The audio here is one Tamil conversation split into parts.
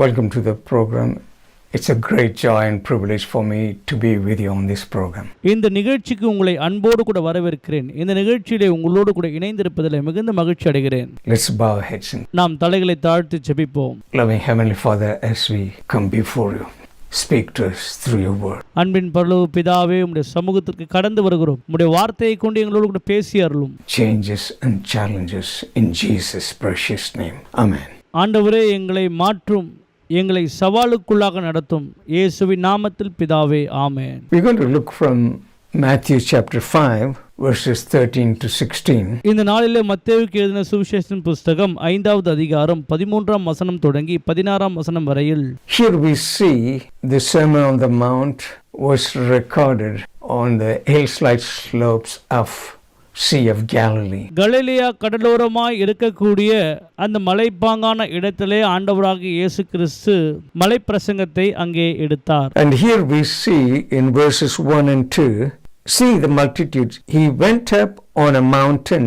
Welcome to the program. It's a great joy and privilege for me to be with you on this program. இந்த நிகழ்ச்சிக்கு உங்களை அன்போடு கூட வரவேற்கிறேன். இந்த நிகழ்ச்சியிலே உங்களோடு கூட இணைந்திருப்பதில் மிகுந்த மகிழ்ச்சி அடைகிறேன். Let's bow our heads and நாம் தலைகளை தாழ்த்தி ஜெபிப்போம். loving Heavenly Father, as we come before you, speak to us through your word. அன்பின் பரலோக பிதாவே, உம்முடைய சமூகத்திற்கு கடந்து வருகிறோம். உம்முடைய வார்த்தையை கொண்டு எங்களோடு கூட பேசி அருளும். Changes and challenges in Jesus' precious name. Amen. ஆண்டவரே, எங்களை மாற்றும், எங்களை சவாலுக்குள்ளாக நடத்தும். இயேசுவின் நாமத்தில் பிதாவே, ஆமென். We're going to look from Matthew chapter 5 verses 13 to 16. இந்த நாளிலே மத்தேயுவுக்கு எழுதின சுவிசேஷத்தின் புஸ்தகம் 5வது அதிகாரம் 13ஆம் வசனம் தொடங்கி 16ஆம் வசனம் வரையில். Here we see the Sermon on the Mount was recorded on the hillside slopes of Sea of Galilee. கலிலேயா கடலோரமாய் இருக்கக்கூடிய அந்த மலைப்பாங்கான இடத்திலே ஆண்டவராகிய இயேசு கிறிஸ்து மலை பிரசங்கத்தை அங்கே எடுத்தார். And here we see in verses 1 and 2, see the multitudes. He went up on a mountain.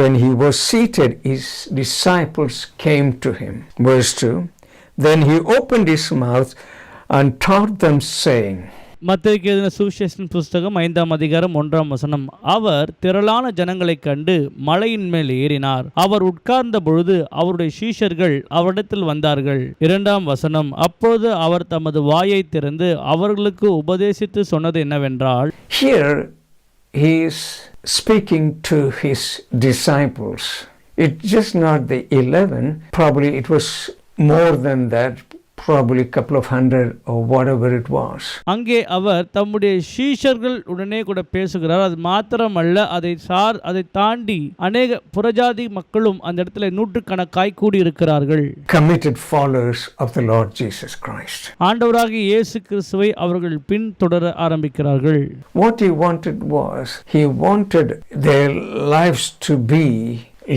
When he was seated, his disciples came to him. Verse 2, then he opened his mouth and taught them, saying. மத்தேயுக்கு எழுதின சுவிசேஷத்தின் புஸ்தகம் 5ஆம் அதிகாரம் 1ஆம் வசனம். அவர் திரளான ஜனங்களைக் கண்டு மலையின் மேல் ஏறினார். அவர் உட்கார்ந்த பொழுது அவருடைய சீஷர்கள் அவரிடத்தில் வந்தார்கள். 2ஆம் வசனம், அப்பொழுது அவர் தமது வாயை திறந்து அவர்களுக்கு உபதேசித்து சொன்னது என்னவென்றால். Here he is speaking to his disciples. It's just not the 11, probably it was more than that, probably a couple of hundred or whatever it was. அங்கே அவர் தம்முடைய சீஷர்கள் உடனே கூட பேசுகிறார். அது மாத்திரமல்ல, அதை தாண்டி அநேக புறஜாதி மக்களும் அந்த இடத்துல நூற்றுக்கணக்காய் கூடி இருக்கிறார்கள். Committed followers of the Lord Jesus Christ. ஆண்டவராகிய இயேசு கிறிஸ்துவை அவர்கள் பின்தொடர ஆரம்பிக்கிறார்கள். What he wanted was, he wanted their lives to be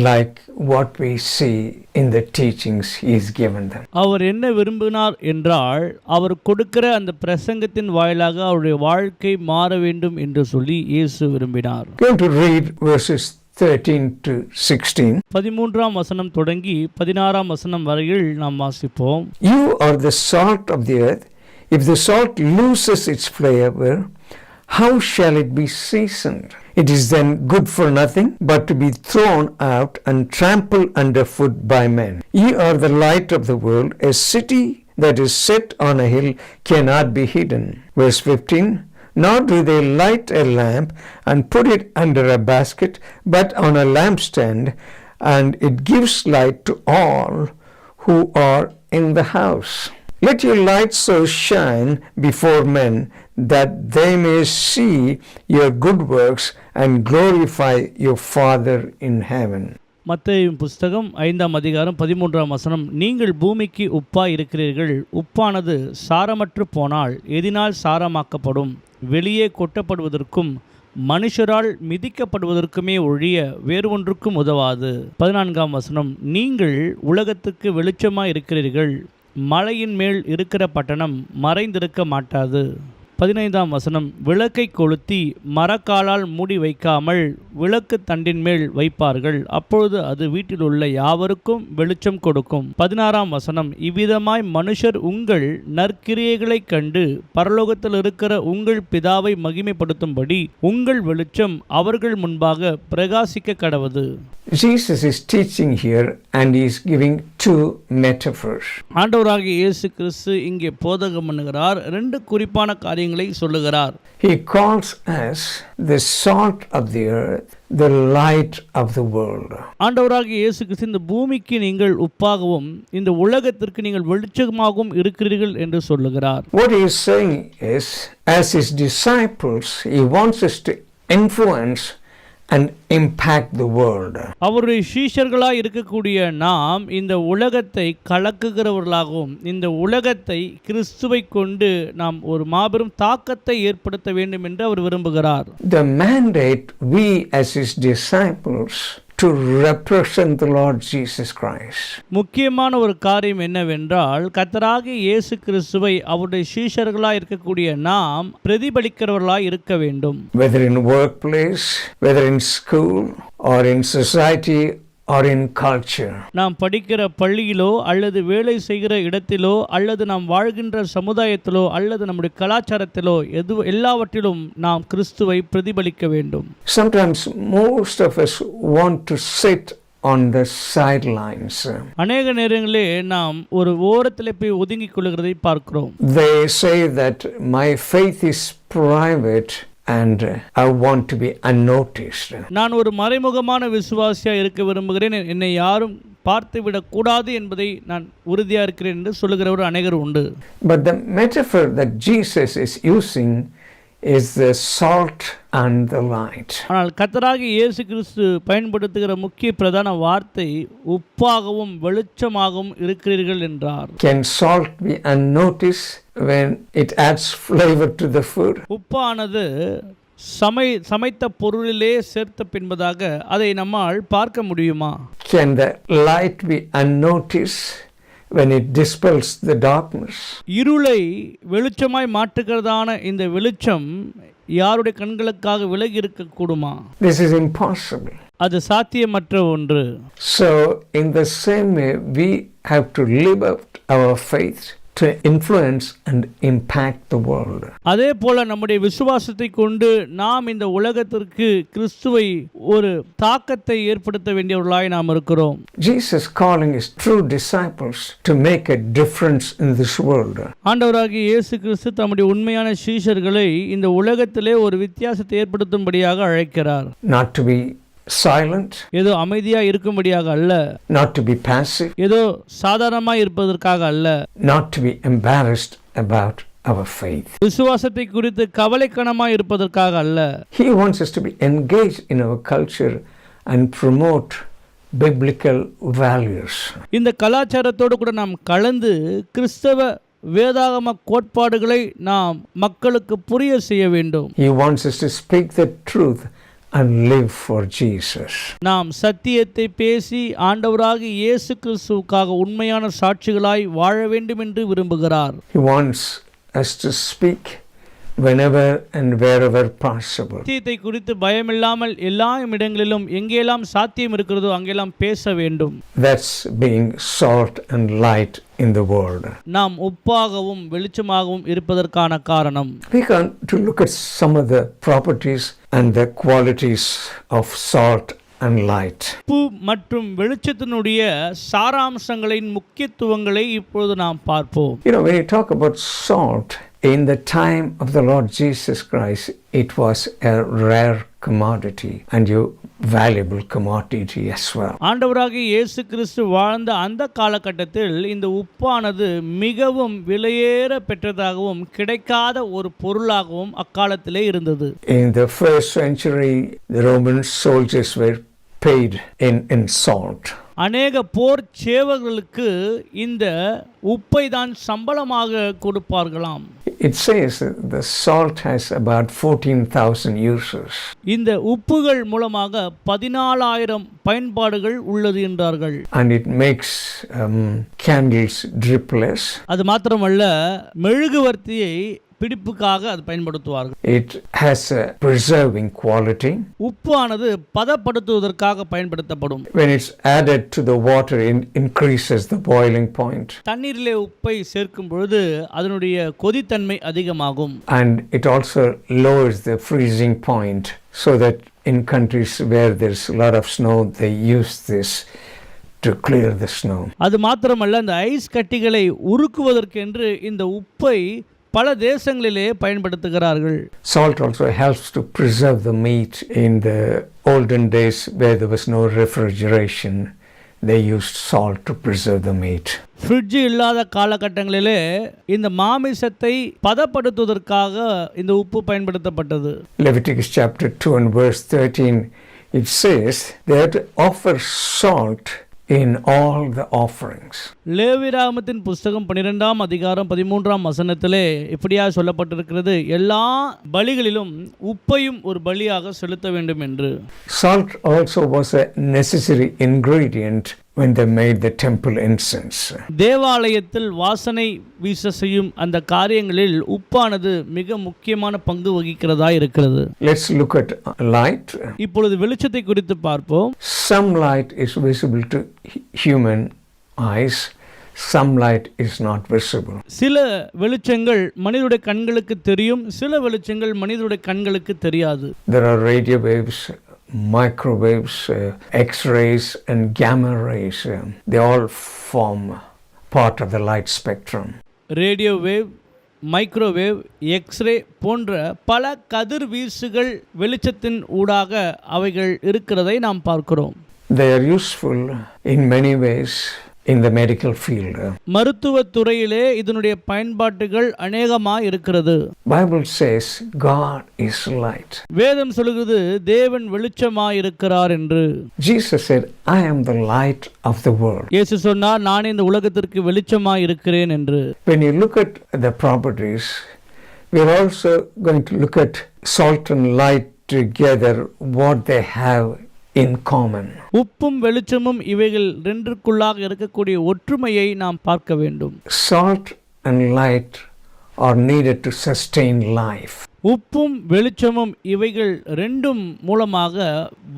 like what we see in the teachings he has given them. அவர் என்ன விரும்பினார் என்றால், அவர் கொடுக்கிற அந்த பிரசங்கத்தின் வாயிலாக அவருடைய வாழ்க்கை மாற வேண்டும் என்று சொல்லி இயேசு விரும்பினார். Going to read verses 13 to 16. 13ஆம் வசனம் தொடங்கி 16ஆம் வசனம் வரையில் நாம் வாசிப்போம். You are the salt of the earth. If the salt loses its flavor, how shall it be seasoned? It is then good for nothing but to be thrown out and trampled underfoot by men. Ye are the light of the world. A city that is set on a hill cannot be hidden. Verse 15, nor do they light a lamp and put it under a basket, but on a lampstand, and it gives light to all who are in the house. Let your light so shine before men that they may see your good works and glorify your Father in heaven. மத்தேயுவின் புஸ்தகம் 5ஆம் அதிகாரம் 13ஆம் வசனம். நீங்கள் பூமிக்கு உப்பாய் இருக்கிறீர்கள். உப்பானது சாரமற்று போனால் எதினால் சாரமாக்கப்படும்? வெளியே கொட்டப்படுவதற்கும் மனுஷரால் மிதிக்கப்படுவதற்குமே ஒழிய வேறு ஒன்றுக்கும் உதவாது. 14ஆம் வசனம், நீங்கள் உலகத்துக்கு வெளிச்சமாய் இருக்கிறீர்கள். மலையின் மேல் இருக்கிற பட்டணம் மறைந்திருக்க மாட்டாது. 15ஆம் வசனம், விளக்கை கொளுத்தி மரக்காலால் மூடி வைக்காமல் விளக்கு தண்டின் மேல் வைப்பார்கள். அப்பொழுது அது வீட்டில் உள்ள யாவருக்கும் வெளிச்சம் கொடுக்கும். 16ஆம் வசனம், இவ்விதமாய் மனுஷர் உங்கள் நற்கிரியைகளை கண்டு பரலோகத்தில் இருக்கிற உங்கள் பிதாவை மகிமைப்படுத்தும்படி உங்கள் வெளிச்சம் அவர்கள் முன்பாக பிரகாசிக்க கடவது. Jesus is teaching here and he is giving two metaphors. ஆண்டவராகிய இயேசு கிறிஸ்து இங்கே போதகம் பண்ணுகிறார். 2 குறிப்பான காரியங்களை சொல்லுகிறார். He calls us the salt of the earth, the light of the world. ஆண்டவராகிய இயேசு கிறிஸ்து இந்த பூமிக்கு நீங்கள் உப்பாகவும் இந்த உலகத்திற்கு நீங்கள் வெளிச்சமாகவும் இருக்கிறீர்கள் என்று சொல்லுகிறார். What he is saying is, as his disciples, he wants us to influence and impact the world. அவருடைய சீஷர்களாய் இருக்கக்கூடிய நாம் இந்த உலகத்தை கலக்குகிறவர்களாகவும் இந்த உலகத்தை கிறிஸ்துவை கொண்டு நாம் ஒரு மாபெரும் தாக்கத்தை ஏற்படுத்த வேண்டும் என்று அவர் விரும்புகிறார். The mandate we as his disciples to represent the Lord Jesus Christ. முக்கியமான ஒரு காரியம் என்னவென்றால், கர்த்தராகிய இயேசு கிறிஸ்துவை அவருடைய சீஷர்களாய் இருக்கக்கூடிய நாம் பிரதிபலிக்கிறவர்களாய் இருக்க வேண்டும். Whether in workplace, whether in school or in society or in culture. நாம் படிக்கிற பள்ளியிலோ அல்லது வேலை செய்கிற இடத்திலோ அல்லது நாம் வாழ்கின்ற சமுதாயத்திலோ அல்லது நம்முடைய கலாச்சாரத்திலோ எல்லாவற்றிலும் நாம் கிறிஸ்துவை பிரதிபலிக்க வேண்டும். Sometimes most of us want to sit on the sidelines. அநேக நேரங்களிலே நாம் ஒரு ஓரத்திலே போய் ஒதுங்கிக் கொள்கிறதை பார்க்கிறோம். They say that my faith is private and I want to be unnoticed. நான் ஒரு மறைமுகமான விசுவாசியாக இருக்க விரும்புகிறேன், என்னை யாரும் பார்த்து விடக்கூடாது என்பதை நான் உறுதியாக இருக்கிறேன் என்று சொல்லுகிறவர் அநேகர் உண்டு. But the metaphor that Jesus is using is the salt and the light. ஆனால் கர்த்தராகிய இயேசு கிறிஸ்து பயன்படுத்துகிற முக்கிய பிரதான வார்த்தை உப்பாகவும் வெளிச்சமாகவும் இருக்கிறீர்கள் என்றார். Can salt be unnoticed when it adds flavor to the food? உப்பானது சமைத்த பொருளிலே சேர்த்த பின்பதாக அதை நம்மால் பார்க்க முடியுமா? Can the light be unnoticed when it dispels the darkness? இருளை வெளிச்சமாய் மாற்றுகிறதான இந்த வெளிச்சம் யாருடைய கண்களுக்காக விலகி இருக்க கூடுமா? This is impossible. அது சாத்தியமற்ற ஒன்று. So in the same way we have to live out our faith to influence and impact the world. அதே போல நம்முடைய விசுவாசத்தை கொண்டு நாம் இந்த உலகத்திற்கு கிறிஸ்துவை ஒரு தாக்கத்தை ஏற்படுத்த வேண்டியவர்களாய் நாம் இருக்கிறோம். Jesus calling his true disciples to make a difference in this world. ஆண்டவராகிய இயேசு கிறிஸ்து தம்முடைய உண்மையான சீஷர்களை இந்த உலகத்திலே ஒரு வித்தியாசத்தை ஏற்படுத்தும்படியாக அழைக்கிறார். Not to be silent, ஏதோ அமைதியா இருக்கும்படியாக அல்ல, not to be passive, ஏதோ சாதாரணமாய் இருப்பதற்காக அல்ல, not to be embarrassed about our faith. விசுவாசத்தை குறித்து கவலைக்கணமாய் இருப்பதற்காக அல்ல. He wants us to be engaged in our culture and promote biblical values. இந்த கலாச்சாரத்தோடு கூட நாம் கலந்து கிறிஸ்தவ வேதாகம கோட்பாடுகளை நாம் மக்களுக்கு புரிய செய்ய வேண்டும். He wants us to speak the truth and live for Jesus. நாம் சத்தியத்தை பேசி ஆண்டவராகிய இயேசு கிறிஸ்துவுக்காக உண்மையான சாட்சிகளாய் வாழ வேண்டும் என்று விரும்புகிறார். He wants us to speak whenever and wherever possible. சத்தியத்தை குறித்து பயமில்லாமல் எல்லா இடங்களிலும் எங்கெல்லாம் சாத்தியம் இருக்கிறதோ அங்கெல்லாம் பேச வேண்டும். That's being salt and light in the world. நாம் உப்பாகவும் வெளிச்சமாகவும் இருப்பதற்கான காரணம். We can to look at some of the properties and the qualities of salt and light. உப்பு மற்றும் வெளிச்சத்தினுடைய சாராம்சங்களின் முக்கியத்துவங்களை இப்பொழுது நாம் பார்ப்போம். You know, when you talk about salt, in the time of the Lord Jesus Christ, it was a rare commodity and a valuable commodity as well. ஆண்டவராகிய இயேசு கிறிஸ்து வாழ்ந்த அந்த காலகட்டத்தில் இந்த உப்பானது மிகவும் விலையேற பெற்றதாகவும் கிடைக்காத ஒரு பொருளாகவும் அக்காலத்திலே இருந்தது. In the first century, the Roman soldiers were paid in salt. அநேக போர் சேவர்களுக்கு இந்த உப்பை தான் சம்பளமாக கொடுப்பார்களாம். It says the salt has about 14,000 uses. இந்த உப்புகள் மூலமாக 14,000 பயன்பாடுகள் உள்ளது என்றார்கள். And it makes candles dripless. அது மாத்திரமல்ல, மெழுகுவர்த்தியை பிடிப்புக்காக அது பயன்படுத்துவார்கள். It has a preserving quality. உப்பானது பதப்படுத்துவதற்காக பயன்படுத்தப்படும். When it's added to the water, it increases the boiling point. தண்ணீரிலே உப்பை சேர்க்கும் பொழுது அதனுடைய கொதித்தன்மை அதிகமாகும். And it also lowers the freezing point, so that in countries where there's a lot of snow, they use this to clear the snow. அது மாத்திரமல்ல, இந்த ஐஸ் கட்டிகளை உருக்குவதற்கென்று இந்த உப்பை பல தேசங்களிலே பயன்படுத்துகிறார்கள். Salt also helps to preserve the meat. In the olden days where there was no refrigeration, they used salt to preserve the meat. Fridge இல்லாத காலகட்டங்களிலே இந்த மாமிசத்தை பதப்படுத்துவதற்காக இந்த உப்பு பயன்படுத்தப்பட்டது. Leviticus chapter 2 and verse 13, it says they had to offer salt in all the offerings. லேவியராகமத்தின் புஸ்தகம் 12ஆம் அதிகாரம் 13ஆம் வசனத்திலே இப்படியாக சொல்லப்பட்டிருக்கிறது, எல்லா பலிகளிலும் உப்பையும் ஒரு பலியாக செலுத்த வேண்டும் என்று. Salt also was a necessary ingredient when they made the temple incense. தேவாலயத்தில் வாசனை வீச செய்யும் அந்த காரியங்களில் உப்பானது மிக முக்கியமான பங்கு வகிக்கிறதா இருக்கிறது. Let's look at light. இப்பொழுது வெளிச்சத்தை குறித்து பார்ப்போம். Some light is visible to human eyes. Some light is not visible. சில வெளிச்சங்கள் மனிதனுடைய கண்களுக்கு தெரியும், சில வெளிச்சங்கள் மனிதனுடைய கண்களுக்கு தெரியாது. There are radio waves, microwaves, X-rays and gamma rays. They all form part of the light spectrum. Radio wave, microwave, X-ray போன்ற பல கதிர்வீசுகள் வெளிச்சத்தின் ஊடாக அவைகள் இருக்கிறதை நாம் பார்க்கிறோம். They are useful in many ways in the medical field. மருத்துவத் துறையிலே இதனுடைய பயன்பாடுகள் அநேகமாக இருக்கிறது. Bible says God is light. வேதம் சொல்கிறது தேவன் வெளிச்சமாய் இருக்கிறார் என்று. Jesus said, I am the light of the world. இயேசு சொன்னார், நான் இந்த உலகத்திற்கு வெளிச்சமாய் இருக்கிறேன் என்று. When you look at the properties, we are also going to look at salt and light together, what they have in common. உப்பும் வெளிச்சமும் இவைகள் ரெண்டுக்குள்ளாக இருக்கக்கூடிய ஒற்றுமையை நாம் பார்க்க வேண்டும். Salt and light are needed to sustain life. உப்பும் வெளிச்சமும் இவைகள் ரெண்டும் மூலமாக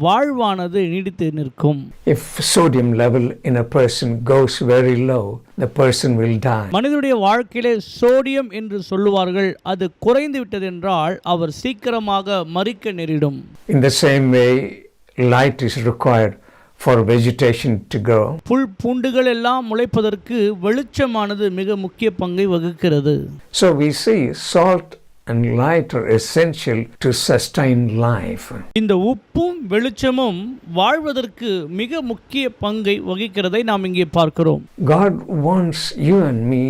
வாழ்வானது நீடித்து நிற்கும். If sodium level in a person goes very low, the person will die. மனிதனுடைய வாழ்க்கையிலே சோடியம் என்று சொல்லுவார்கள், அது குறைந்து விட்டது என்றால் அவர் சீக்கிரமாக மரிக்க நேரிடும். In the same way, light is required for vegetation to grow. புல் பூண்டுகள் எல்லாம் முளைப்பதற்கு வெளிச்சமானது மிக முக்கிய பங்கை வகிக்கிறது. So we see salt and light are essential to sustain life. இந்த உப்பும் வெளிச்சமும் வாழ்வதற்கு மிக முக்கிய பங்கை வகிக்கிறதை நாம் இங்கே பார்க்கிறோம். God wants you and me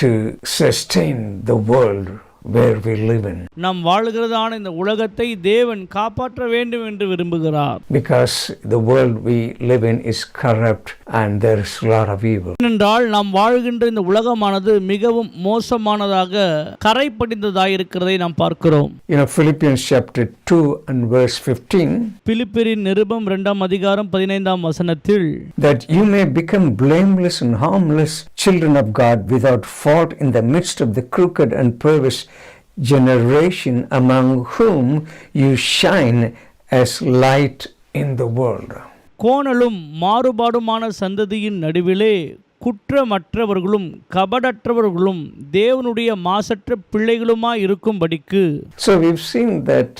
to sustain the world where we live in. நாம் வாழுகிறதான இந்த உலகத்தை தேவன் காப்பாற்ற வேண்டும் என்று விரும்புகிறார். Because the world we live in is corrupt and there is a lot of evil. ஏனென்றால் நாம் வாழ்கின்ற இந்த உலகமானது மிகவும் மோசமானதாக கரை படிந்ததாக இருக்கிறதை நாம் பார்க்கிறோம். Philippians chapter 2 and verse 15. பிலிப்பியரின் நிருபம் 2ஆம் அதிகாரம் 15ஆம் வசனத்தில், That you may become blameless and harmless children of God without fault in the midst of the crooked and perverse generation among whom you shine as light in the world. கோணலும் மாறுபாடுமான சந்ததியின் நடுவிலே குற்றமற்றவர்களும் கபடற்றவர்களும் தேவனுடைய மாசற்ற பிள்ளைகளுமாய் இருக்கும்படிக்கு. So we've seen that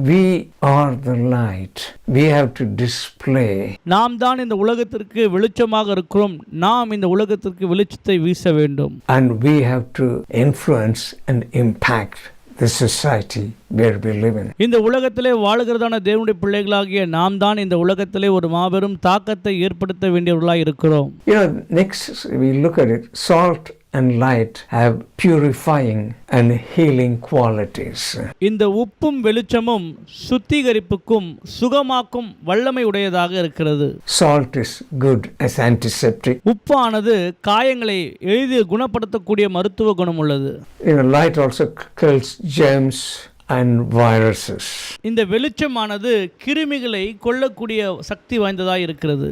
we are the light. We have to display. நாம் தான் இந்த உலகத்திற்கு வெளிச்சமாக இருக்கிறோம். நாம் இந்த உலகத்திற்கு வெளிச்சத்தை வீச வேண்டும். And we have to influence and impact the society where we live in. இந்த உலகத்திலே வாழுகிறதான தேவனுடைய பிள்ளைகளாகிய நாம் தான் இந்த உலகத்திலே ஒரு மாபெரும் தாக்கத்தை ஏற்படுத்த வேண்டியவர்களாய் இருக்கிறோம். Next we look at it. Salt and light have purifying and healing qualities. இந்த உப்பும் வெளிச்சமும் சுத்திகரிப்புக்கும் சுகமாக்கும் வல்லமை உடையதாக இருக்கிறது. Salt is good as antiseptic. உப்பானது காயங்களை எளிதில் குணப்படுத்தக்கூடிய மருத்துவ குணம் உள்ளது. Light also kills germs and viruses. இந்த வெளிச்சமானது கிருமிகளை கொல்லக்கூடிய சக்தி வாய்ந்ததாக இருக்கிறது.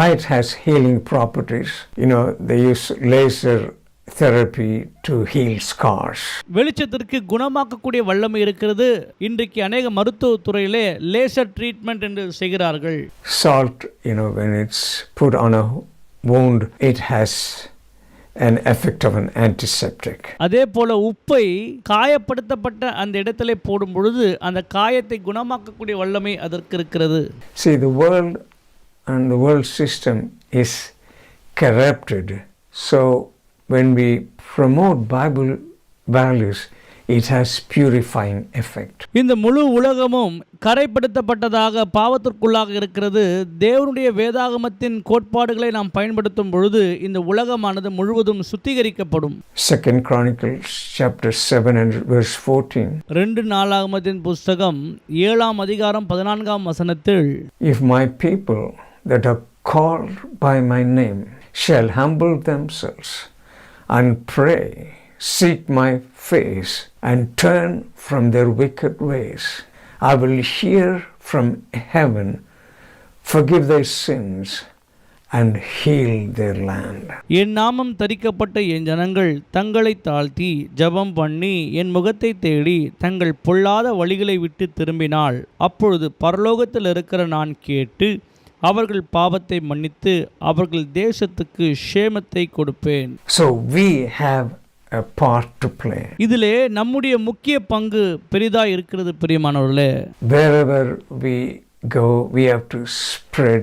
Light has healing properties. They use laser therapy to heal scars. வெளிச்சத்திற்கு குணமாக்கக்கூடிய வல்லமை இருக்கிறது. இன்றைக்கு அநேக மருத்துவ துறையிலே லேசர் ட்ரீட்மெண்ட் என்று செய்கிறார்கள். Salt, when it's put on a wound, it has an effect of an antiseptic. அதே போல உப்பை காயப்படுத்தப்பட்ட அந்த இடத்திலே போடும் பொழுது அந்த காயத்தை குணமாக்கக்கூடிய வல்லமை அதற்கு இருக்கிறது. See, the world and the world system is corrupted. So when we promote Bible values, it has purifying effect. இந்த முழு உலகமும் கரைப்படுத்தப்பட்டதாக பாவத்திற்குள்ளாக இருக்கிறது. தேவனுடைய வேதாகமத்தின் கோட்பாடுகளை நாம் பயன்படுத்தும் பொழுது இந்த உலகமானது முழுவதும் சுத்திகரிக்கப்படும். 2 Chronicles chapter 7 and verse 14. 2 நாளாகமத்தின் புஸ்தகம் 7ஆம் அதிகாரம் 14ஆம் வசனத்தில், If my people that are called by my name shall humble themselves and pray, seek my face and turn from their wicked ways, I will hear from heaven, forgive their sins and heal their land. என் நாமம் தரிக்கப்பட்ட என் ஜனங்கள் தங்களை தாழ்த்தி ஜெபம் பண்ணி என் முகத்தை தேடி தங்கள் பொல்லாத வழிகளை விட்டு திரும்பினால் அப்பொழுது பரலோகத்தில் இருக்கிற நான் கேட்டு அவர்கள் பாவத்தை மன்னித்து அவர்கள் தேசத்துக்கு க்ஷேமத்தை கொடுப்பேன். So we have a part to play. இதிலே நம்முடைய முக்கிய பங்கு பெரிதா இருக்கிறது பிரியமானவர்களே. Wherever we go, we have to spread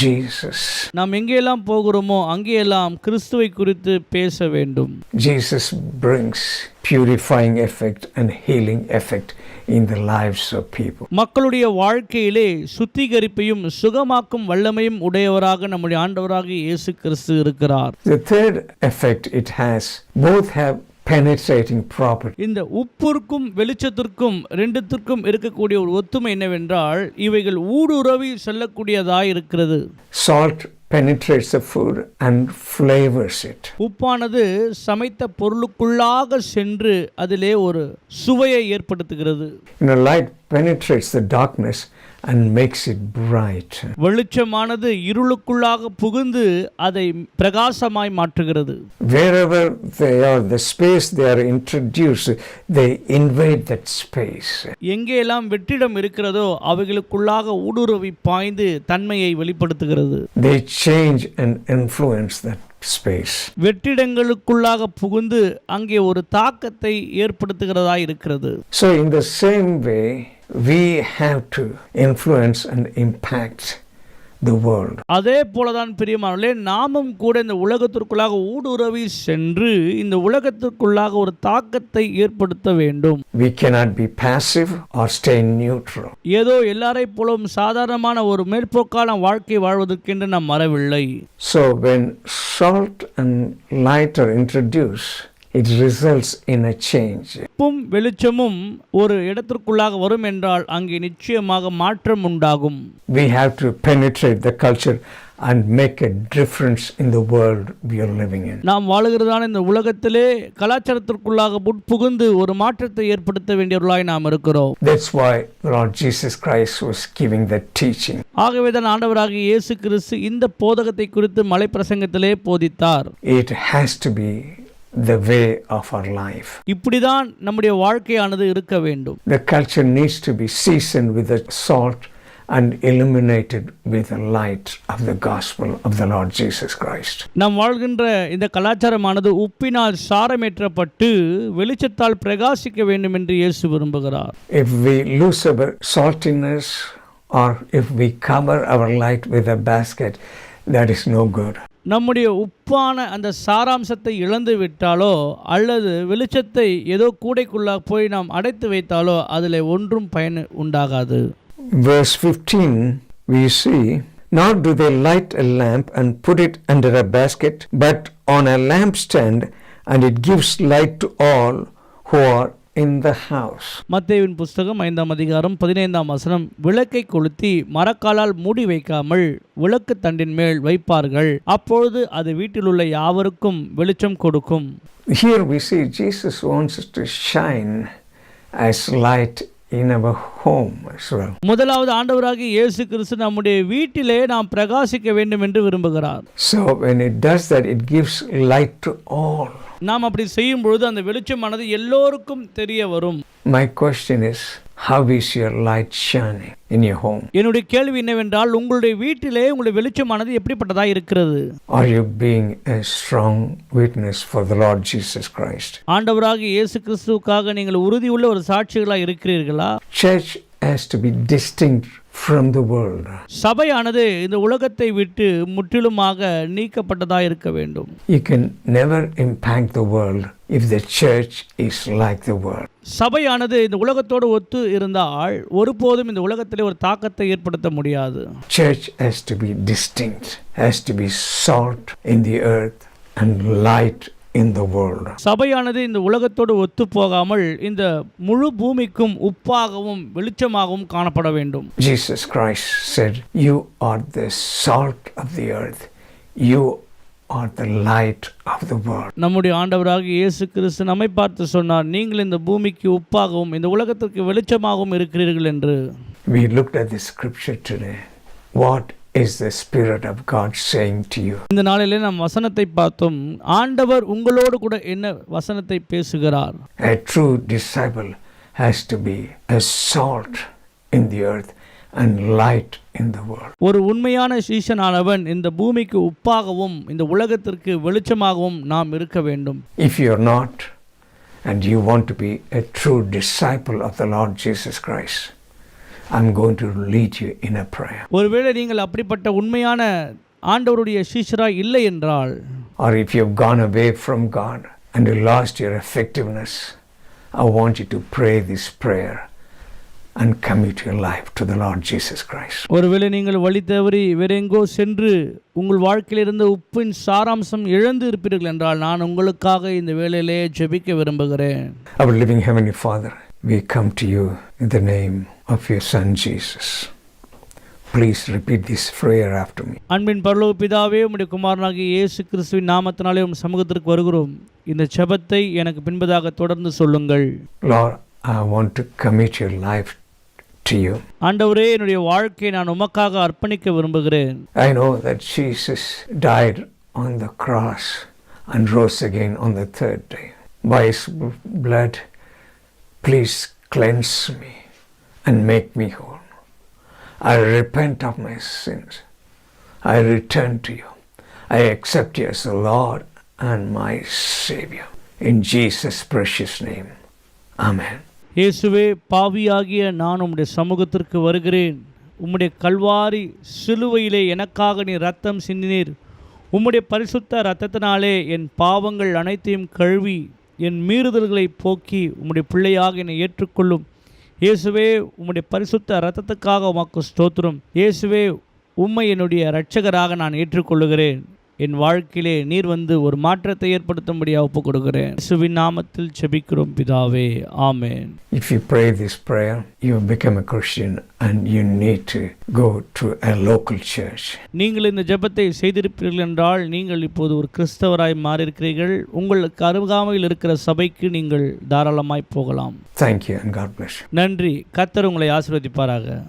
Jesus. நாம் எங்கெல்லாம் போகிறோமோ அங்கேயெல்லாம் கிறிஸ்துவை குறித்து பேச வேண்டும். Jesus brings purifying effect and healing effect in the lives of people. மக்களுடைய வாழ்க்கையிலே சுத்திகரிப்பையும் சுகமாக்கும் வல்லமையும் உடையவராக நம்முடைய ஆண்டவராகிய இயேசு கிறிஸ்து இருக்கிறார். The third effect it has, both have penetrating property. இந்த உப்புக்கும் வெளிச்சத்திற்கும் ரெண்டுத்திற்கும் இருக்கக்கூடிய ஒரு ஒத்துமை என்னவென்றால் இவைகள் ஊடுருவி செல்லக்கூடியதாய் இருக்கிறது. Salt penetrates the food and flavors it. உப்பானது சமைத்த பொருளுக்குள்ளாக சென்று அதிலே ஒரு சுவையை ஏற்படுத்துகிறது. Light penetrates the darkness and makes it bright. வெளிச்சமானது இருளுக்குள்ளாக புகுந்து அதை பிரகாசமாய் மாற்றுகிறது. Wherever they are, the space they are introduced, they invade that space. எங்கெல்லாம் வெற்றிடம் இருக்கிறதோ அவைகளுக்குள்ளாக ஊடுருவி பாய்ந்து தன்மையை வெளிப்படுத்துகிறது. They change and influence that space. வெற்றிடங்களுக்குள்ளாக புகுந்து அங்கே ஒரு தாக்கத்தை ஏற்படுத்துகிறதா இருக்கிறது. So in the same way, we have to influence and impact the world. அதே போலதான் பிரியமானவர்களே, நாமும் கூட இந்த உலகத்திற்குள்ளாக ஊடுருவி சென்று இந்த உலகத்திற்குள்ளாக ஒரு தாக்கத்தை ஏற்படுத்த வேண்டும். We cannot be passive or stay neutral. ஏதோ எல்லாரை போலும் சாதாரணமான ஒரு மேற்போக்கான வாழ்க்கை வாழ்வதற்கென்று நாம் மறவில்லை. So when salt and light are introduced, it results in a change. உப்பும் வெளிச்சமும் ஒரு இடத்திற்குள்ளாக வரும் என்றால் அங்கே நிச்சயமாக மாற்றம் உண்டாகும். We have to penetrate the culture and make a difference in the world we are living in. நாம் வாழுகிறதான இந்த உலகத்திலே கலாச்சாரத்திற்குள்ளாக புகுந்து ஒரு மாற்றத்தை ஏற்படுத்த வேண்டியவர்களாய் நாம் இருக்கிறோம். That's why Lord Jesus Christ was giving that teaching. ஆகவே தான் ஆண்டவராகிய இயேசு கிறிஸ்து இந்த போதகத்தை குறித்து மலை பிரசங்கத்திலே போதித்தார். It has to be the way of our life. இப்படிதான் நம்முடைய வாழ்க்கையானது இருக்க வேண்டும். The culture needs to be seasoned with the salt and illuminated with the light of the gospel of the Lord Jesus Christ. நாம் வாழ்கின்ற இந்த கலாச்சாரமானது உப்பினால் சாரமேற்றப்பட்டு வெளிச்சத்தால் பிரகாசிக்க வேண்டும் என்று இயேசு விரும்புகிறார். If we lose our saltiness or if we cover our light with a basket, that is no good. நம்முடைய உப்பான அந்த சாராம்சத்தை இழந்து விட்டாலோ அல்லது வெளிச்சத்தை ஏதோ கூடைக்குள்ளாக போய் நாம் அடைத்து வைத்தாலோ அதில் ஒன்றும் பயன் உண்டாகாது. Verse 15 we see, nor do they light a lamp and put it under a basket, but on a lampstand, and it gives light to all who are in the house. மத்தேயுவின் புஸ்தகம் 5ஆம் அதிகாரம் 15ஆம் வசனம், விளக்கை கொளுத்தி மரக்காலால் மூடி வைக்காமல் விளக்கு தண்டின் மேல் வைப்பார்கள், அப்பொழுது அது வீட்டில் உள்ள யாவருக்கும் வெளிச்சம் கொடுக்கும். Here we see Jesus wants us to shine as light in our home as well. முதலாவது ஆண்டவராகிய இயேசு கிறிஸ்து நம்முடைய வீட்டிலே நாம் பிரகாசிக்க வேண்டும் என்று விரும்புகிறார். So when it does that, it gives light to all. நாம் அப்படி செய்யும் பொழுது அந்த வெளிச்சமானது எல்லோருக்கும் தெரிய வரும். My question is, how is your light shining in your home? என்னுடைய கேள்வி என்னவென்றால், உங்களுடைய வீட்டிலே உங்களுடைய வெளிச்சமானது எப்படிப்பட்டதா இருக்கிறது? Are you being a strong witness for the Lord Jesus Christ? ஆண்டவராகிய இயேசு கிறிஸ்துவுக்காக நீங்கள் உறுதியுள்ள ஒரு சாட்சிகளாக இருக்கிறீர்களா? Church has to be distinct from the world. சபையானது இந்த உலகத்தை விட்டு முற்றிலுமாக நீக்கப்பட்டதா இருக்க வேண்டும். You can never impact the world if the church is like the world. சபையானது இந்த உலகத்தோடு ஒத்து இருந்தால் ஒருபோதும் இந்த உலகத்திலே ஒரு தாக்கத்தை ஏற்படுத்த முடியாது. Church has to be distinct, has to be salt in the earth and light in the world. சபையானது இந்த உலகத்தோடு ஒத்து போகாமல் இந்த முழு பூமிக்கும் உப்பாகவும் வெளிச்சமாகவும் காணப்பட வேண்டும். Jesus Christ said, you are the salt of the earth, you are the light of the world. நம்முடைய ஆண்டவராகிய இயேசு கிறிஸ்து நம்மை பார்த்து சொன்னார், நீங்கள் இந்த பூமிக்கு உப்பாகவும் இந்த உலகத்திற்கு வெளிச்சமாகவும் இருக்கிறீர்கள் என்று. We looked at the scripture today. What is the Spirit of God saying to you? இந்த நாளிலே நாம் வசனத்தை பார்த்தோம். ஆண்டவர் உங்களோடு கூட என்ன வசனத்தை பேசுகிறார்? A true disciple has to be a salt in the earth and light in the world. ஒரு உண்மையான சீஷனானவன் இந்த பூமிக்கு உப்பாகவும் இந்த உலகத்திற்கு வெளிச்சமாகவும் நாம் இருக்க வேண்டும். If you are not, and you want to be a true disciple of the Lord Jesus Christ, I'm going to lead you in a prayer. ஒருவேளை நீங்கள் அப்படிப்பட்ட உண்மையான ஆண்டவருடைய சீஷராய் இல்லை என்றால், or if you've gone away from God and you lost your effectiveness, I want you to pray this prayer and commit your life to the Lord Jesus Christ. ஒருவேளை நீங்கள் வழி தவறி வேறெங்கோ சென்று உங்கள் வாழ்க்கையில் இருந்த உப்பின் சாராம்சம் இழந்து இருப்பீர்கள் என்றால், நான் உங்களுக்காக இந்த வேளையிலே ஜெபிக்க விரும்புகிறேன். Our living Heavenly Father, we come to you in the name of your Son Jesus. Please repeat this prayer after me. அன்பின் பரலோக பிதாவே, உம்முடைய குமாரனாகிய இயேசு கிறிஸ்துவின் நாமத்தினாலே உம் சமூகத்திற்கு வருகிறோம். இந்த ஜெபத்தை எனக்கு பின்பதாக தொடர்ந்து சொல்லுங்கள். Lord, I want to commit your life to you. ஆண்டவரே, என்னுடைய வாழ்க்கையை நான் உமக்காக அர்ப்பணிக்க விரும்புகிறேன். I know that Jesus died on the cross and rose again on the third day. By his blood, please cleanse me and make me whole. I repent of my sins. I return to you. I accept you as the Lord and my Savior. In Jesus' precious name. Amen. இயேசுவே, பாவியாகிய நான் உம்முடைய சமூகத்திற்கு வருகிறேன். உம்முடைய கல்வாரி சிலுவையிலே எனக்காக நீர் இரத்தம் சிந்தினீர். உம்முடைய பரிசுத்த இரத்தத்தினாலே என் பாவங்கள் அனைத்தையும் கழுவி என் மீறுதல்களை போக்கி உம்முடைய பிள்ளையாக என்னை ஏற்றுக்கொள்ளும். இயேசுவே, உம்முடைய பரிசுத்த இரத்தத்துக்காக உமக்கு ஸ்தோத்திரம். இயேசுவே, உம்மை என்னுடைய இரட்சகராக நான் ஏற்றுக்கொள்ளுகிறேன். என் வாழ்க்கையிலே நீர் வந்து ஒரு மாற்றத்தை ஏற்படுத்தும்படியாக ஒப்புக் கொடுக்கிறேன். இயேசுவின் நாமத்தில் ஜெபிக்கிறோம் பிதாவே, ஆமென். If you pray this prayer, you become a Christian and you need to go to a local church. நீங்கள் இந்த ஜெபத்தை செய்திருப்பீர்கள் என்றால் நீங்கள் இப்போது ஒரு கிறிஸ்தவராய் மாறியிருக்கிறீர்கள். உங்களுக்கு அருகாமையில் இருக்கிற சபைக்கு நீங்கள் தாராளமாய் போகலாம். Thank you and God bless you. நன்றி. கர்த்தர் உங்களை ஆசீர்வதிப்பாராக.